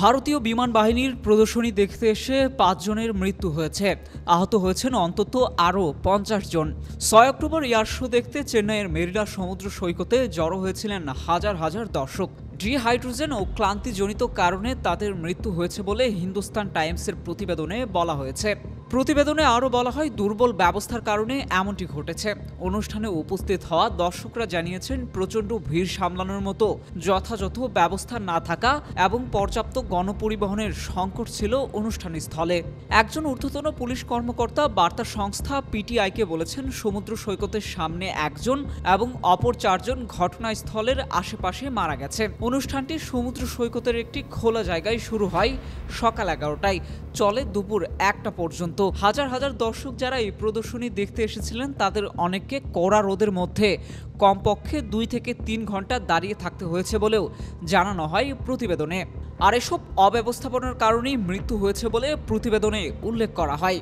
ভারতীয় বিমান বাহিনীর প্রদর্শনী দেখতে এসে ৫ জনের মৃত্যু হয়েছে। আহত হয়েছেন অন্তত আরও ৫০ জন। ৬ অক্টোবর এয়ার শো দেখতে চেন্নাইয়ের মেরিনা সমুদ্র সৈকতে জড়ো হয়েছিলেন হাজার হাজার দর্শক। ডিহাইড্রোজেন ও ক্লান্তিজনিত কারণে তাদের মৃত্যু হয়েছে বলে হিন্দুস্তান টাইমসের প্রতিবেদনে বলা হয়েছে। প্রতিবেদনে আরও বলা হয়, দুর্বল ব্যবস্থার কারণে এমনটি ঘটেছে। অনুষ্ঠানে উপস্থিত হওয়া দর্শকরা জানিয়েছেন, প্রচণ্ড ভিড় সামলানোর মতো যথাযথ ব্যবস্থা না থাকা এবং পর্যাপ্ত গণপরিবহনের সংকট ছিল অনুষ্ঠানস্থলে। একজন ঊর্ধ্বতন পুলিশ কর্মকর্তা বার্তা সংস্থা পিটিআইকে বলেছেন, সমুদ্র সৈকতের সামনে একজন এবং অপর ৪ জন ঘটনাস্থলের আশেপাশে মারা গেছে। অনুষ্ঠানটি সমুদ্র সৈকতের একটি খোলা জায়গায় শুরু হয় সকাল ১১টায়, চলে দুপুর ১টা পর্যন্ত। হাজার হাজার দর্শক যারা এই প্রদর্শনী দেখতে এসেছিলেন তাদের অনেককে কড়া রোদের মধ্যে কমপক্ষে ২ থেকে ৩ ঘন্টা দাঁড়িয়ে থাকতে হয়েছে বলেও জানানো হয় প্রতিবেদনে। আর এসব অব্যবস্থাপনার কারণেই মৃত্যু হয়েছে বলে প্রতিবেদনে উল্লেখ করা হয়।